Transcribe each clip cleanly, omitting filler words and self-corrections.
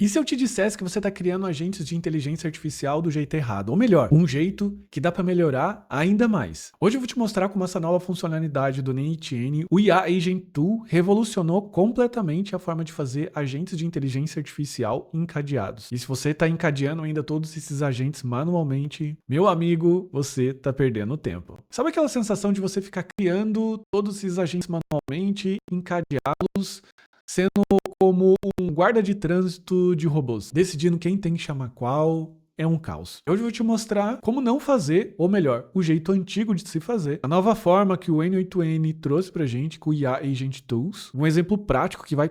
E se eu te dissesse que você está criando agentes de inteligência artificial do jeito errado? Ou melhor, um jeito que dá para melhorar ainda mais. Hoje eu vou te mostrar como essa nova funcionalidade do NeNTN, o IA Agent Tool, revolucionou completamente a forma de fazer agentes de inteligência artificial encadeados. E se você está encadeando ainda todos esses agentes manualmente, meu amigo, você está perdendo tempo. Sabe aquela sensação de você ficar criando todos esses agentes manualmente, encadeá-los, sendo como um guarda de trânsito de robôs, decidindo quem tem que chamar qual, é um caos. Hoje eu vou te mostrar como não fazer, ou melhor, o jeito antigo de se fazer, a nova forma que o N8N trouxe pra gente com o IA Agent Tools, um exemplo prático que vai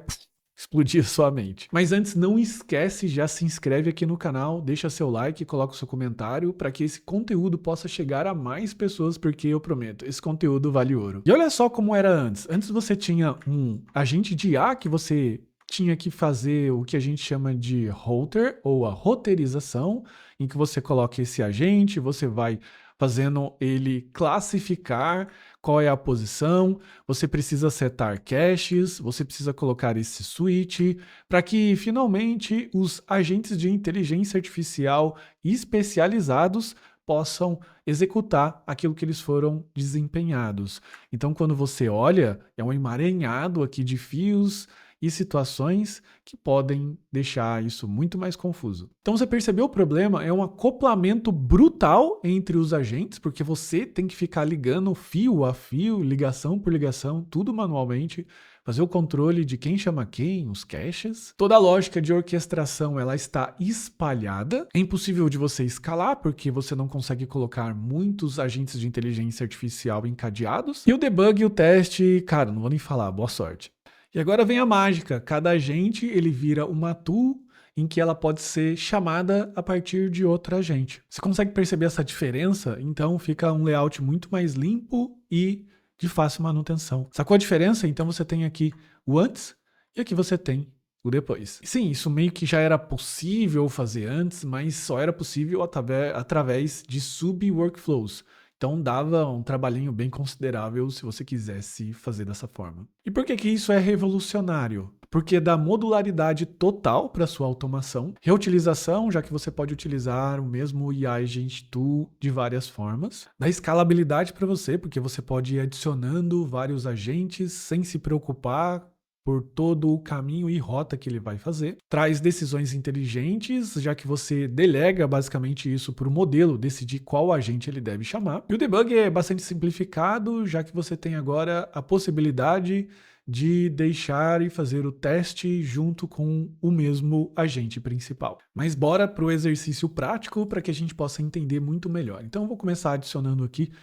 explodir a sua mente. Mas antes, não esquece, já se inscreve aqui no canal, deixa seu like, coloca o seu comentário para que esse conteúdo possa chegar a mais pessoas, porque eu prometo, esse conteúdo vale ouro. E olha só como era antes. Antes você tinha um agente de IA que você tinha que fazer o que a gente chama de router, ou a roteirização, em que você coloca esse agente, você vai fazendo ele classificar qual é a posição, você precisa setar caches, você precisa colocar esse switch, para que finalmente os agentes de inteligência artificial especializados possam executar aquilo que eles foram desempenhados. Então, quando você olha, é um emaranhado aqui de fios e situações que podem deixar isso muito mais confuso. Então você percebeu o problema? É um acoplamento brutal entre os agentes, porque você tem que ficar ligando fio a fio, ligação por ligação, tudo manualmente, fazer o controle de quem chama quem, os caches. Toda a lógica de orquestração ela está espalhada, é impossível de você escalar, porque você não consegue colocar muitos agentes de inteligência artificial encadeados. E o debug e o teste, cara, não vou nem falar, boa sorte. E agora vem a mágica, cada agente ele vira uma tool em que ela pode ser chamada a partir de outra agente. Você consegue perceber essa diferença? Então fica um layout muito mais limpo e de fácil manutenção. Sacou a diferença? Então você tem aqui o antes e aqui você tem o depois. Sim, isso meio que já era possível fazer antes, mas só era possível através de sub-workflows. Então dava um trabalhinho bem considerável se você quisesse fazer dessa forma. E por que isso é revolucionário? Porque dá modularidade total para sua automação, reutilização, já que você pode utilizar o mesmo IA Agent Tool de várias formas, dá escalabilidade para você, porque você pode ir adicionando vários agentes sem se preocupar por todo o caminho e rota que ele vai fazer. Traz decisões inteligentes, já que você delega basicamente isso para o modelo decidir qual agente ele deve chamar. E o debug é bastante simplificado, já que você tem agora a possibilidade de deixar e fazer o teste junto com o mesmo agente principal. Mas bora para o exercício prático para que a gente possa entender muito melhor. Então eu vou começar adicionando aqui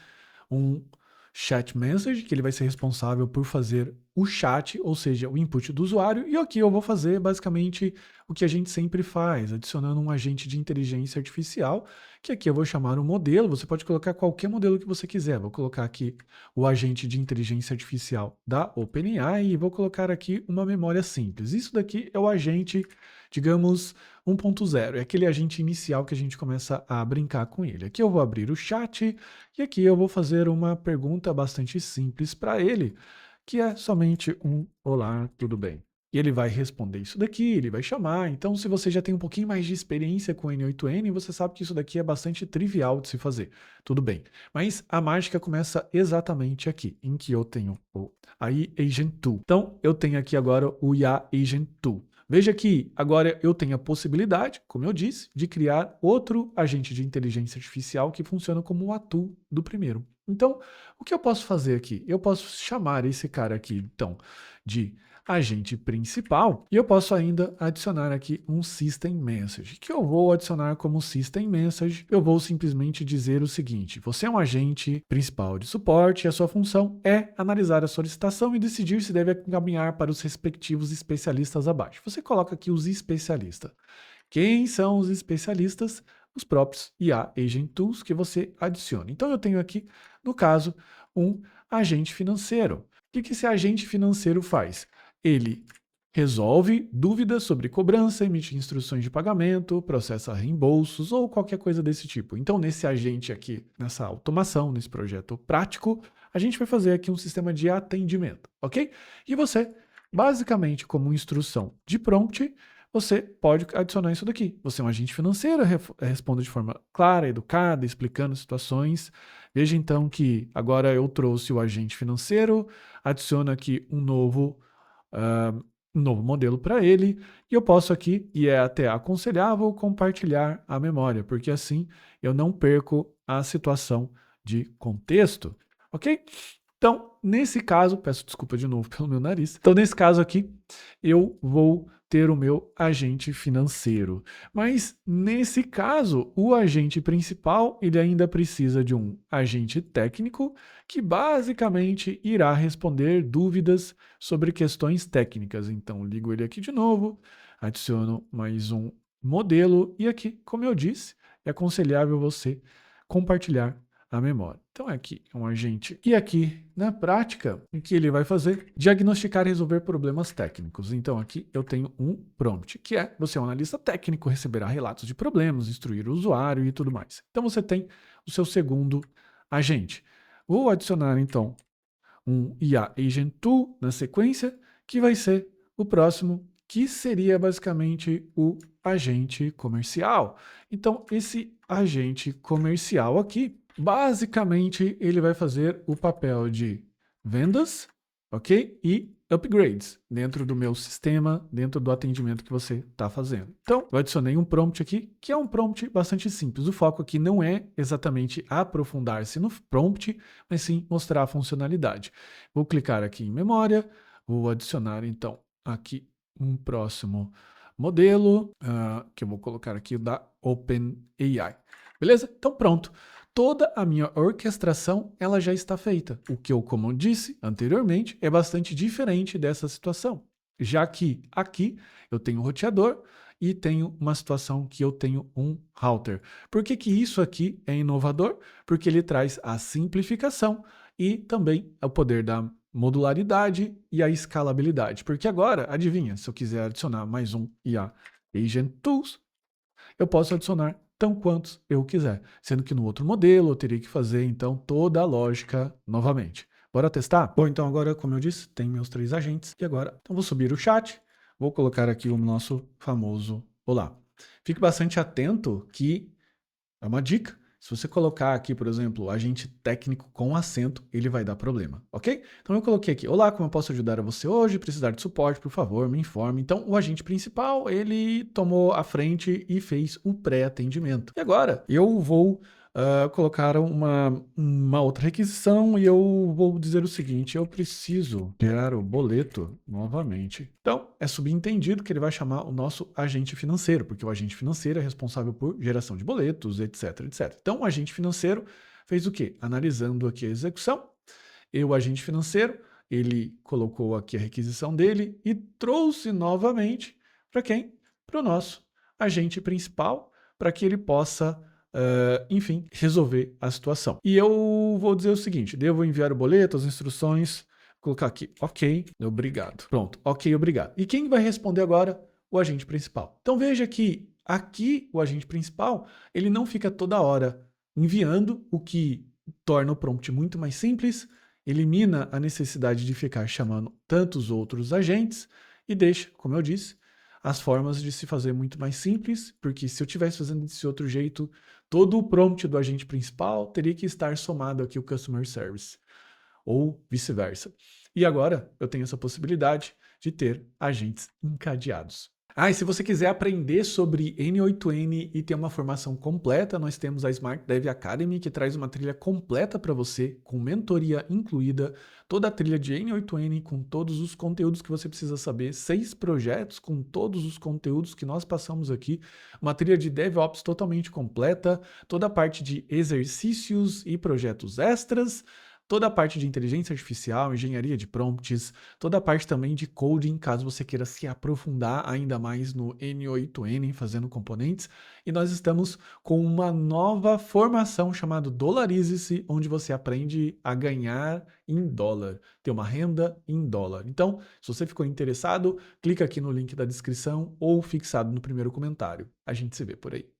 um chat message, que ele vai ser responsável por fazer o chat, ou seja, o input do usuário, e aqui eu vou fazer basicamente o que a gente sempre faz, adicionando um agente de inteligência artificial, que aqui eu vou chamar um modelo, você pode colocar qualquer modelo que você quiser, vou colocar aqui o agente de inteligência artificial da OpenAI e vou colocar aqui uma memória simples. Isso daqui é o agente, digamos, 1.0, é aquele agente inicial que a gente começa a brincar com ele. Aqui eu vou abrir o chat e aqui eu vou fazer uma pergunta bastante simples para ele, que é somente um olá, tudo bem? E ele vai responder isso daqui, ele vai chamar. Então, se você já tem um pouquinho mais de experiência com o N8N, você sabe que isso daqui é bastante trivial de se fazer. Tudo bem. Mas a mágica começa exatamente aqui, em que eu tenho o AI Agent Tool. Então, eu tenho aqui agora o IA Agent Tool. Veja que agora eu tenho a possibilidade, como eu disse, de criar outro agente de inteligência artificial que funciona como um tool do primeiro. Então, o que eu posso fazer aqui? Eu posso chamar esse cara aqui, então, de agente principal e eu posso ainda adicionar aqui um System Message, que eu vou adicionar como System Message. Eu vou simplesmente dizer o seguinte: você é um agente principal de suporte e a sua função é analisar a solicitação e decidir se deve encaminhar para os respectivos especialistas abaixo. Você coloca aqui os especialistas. Quem são os especialistas? Os próprios IA Agent Tools que você adiciona. Então eu tenho aqui, no caso, um agente financeiro. O que esse agente financeiro faz? Ele resolve dúvidas sobre cobrança, emite instruções de pagamento, processa reembolsos ou qualquer coisa desse tipo. Então, nesse agente aqui, nessa automação, nesse projeto prático, a gente vai fazer aqui um sistema de atendimento, ok? E você, basicamente, como instrução de prompt, você pode adicionar isso daqui. Você é um agente financeiro, responda de forma clara, educada, explicando situações. Veja então que agora eu trouxe o agente financeiro, adiciono aqui um novo modelo para ele, e eu posso aqui, e é até aconselhável, compartilhar a memória, porque assim eu não perco a situação de contexto, ok? Então, nesse caso, peço desculpa de novo pelo meu nariz. Então, nesse caso aqui, eu vou ter o meu agente financeiro. Mas, nesse caso, o agente principal, ele ainda precisa de um agente técnico que basicamente irá responder dúvidas sobre questões técnicas. Então, ligo ele aqui de novo, adiciono mais um modelo e aqui, como eu disse, é aconselhável você compartilhar a memória. Então, aqui é um agente. E aqui, na prática, o que ele vai fazer? Diagnosticar e resolver problemas técnicos. Então, aqui eu tenho um prompt, que é você é um analista técnico, receberá relatos de problemas, instruir o usuário e tudo mais. Então, você tem o seu segundo agente. Vou adicionar, então, um IA Agent Tool na sequência, que vai ser o próximo, que seria basicamente o agente comercial. Então, esse agente comercial aqui, basicamente, ele vai fazer o papel de vendas, ok? E upgrades dentro do meu sistema, dentro do atendimento que você está fazendo. Então, eu adicionei um prompt aqui, que é um prompt bastante simples. O foco aqui não é exatamente aprofundar-se no prompt, mas sim mostrar a funcionalidade. Vou clicar aqui em memória, vou adicionar então aqui um próximo modelo, que eu vou colocar aqui o da OpenAI. Beleza? Então pronto. Toda a minha orquestração ela já está feita. O que eu, como eu disse anteriormente, é bastante diferente dessa situação. Já que aqui eu tenho um roteador e tenho uma situação que eu tenho um router. Por que que isso aqui é inovador? Porque ele traz a simplificação e também o poder da modularidade e a escalabilidade. Porque agora, adivinha, se eu quiser adicionar mais um IA Agent Tools, eu posso adicionar tão quantos eu quiser. Sendo que no outro modelo eu teria que fazer, então, toda a lógica novamente. Bora testar? Bom, então agora, como eu disse, tem meus 3 agentes. E agora, então vou subir o chat, vou colocar aqui o nosso famoso olá. Fique bastante atento que é uma dica. Se você colocar aqui, por exemplo, agente técnico com acento, ele vai dar problema, ok? Então eu coloquei aqui, olá, como eu posso ajudar a você hoje? Precisar de suporte, por favor, me informe. Então o agente principal, ele tomou a frente e fez o pré-atendimento. E agora eu vou colocar uma outra requisição e eu vou dizer o seguinte, eu preciso gerar o boleto novamente. Então, é subentendido que ele vai chamar o nosso agente financeiro, porque o agente financeiro é responsável por geração de boletos, etc, etc. Então, o agente financeiro fez o quê? Analisando aqui a execução, e o agente financeiro, ele colocou aqui a requisição dele e trouxe novamente para quem? Para o nosso agente principal, para que ele possa enfim, resolver a situação. E eu vou dizer o seguinte, devo enviar o boleto, as instruções, colocar aqui, ok, obrigado. Pronto, ok, obrigado. E quem vai responder agora? O agente principal. Então veja que aqui o agente principal, ele não fica toda hora enviando, o que torna o prompt muito mais simples, elimina a necessidade de ficar chamando tantos outros agentes e deixa, como eu disse, as formas de se fazer muito mais simples, porque se eu estivesse fazendo desse outro jeito, todo o prompt do agente principal teria que estar somado aqui o Customer Service, ou vice-versa. E agora eu tenho essa possibilidade de ter agentes encadeados. Ah, e se você quiser aprender sobre N8N e ter uma formação completa, nós temos a Smart Dev Academy, que traz uma trilha completa para você, com mentoria incluída, toda a trilha de N8N com todos os conteúdos que você precisa saber, 6 projetos com todos os conteúdos que nós passamos aqui, uma trilha de DevOps totalmente completa, toda a parte de exercícios e projetos extras, toda a parte de inteligência artificial, engenharia de prompts, toda a parte também de coding, caso você queira se aprofundar ainda mais no N8N, fazendo componentes. E nós estamos com uma nova formação chamada Dolarize-se, onde você aprende a ganhar em dólar, ter uma renda em dólar. Então, se você ficou interessado, clica aqui no link da descrição ou fixado no primeiro comentário. A gente se vê por aí.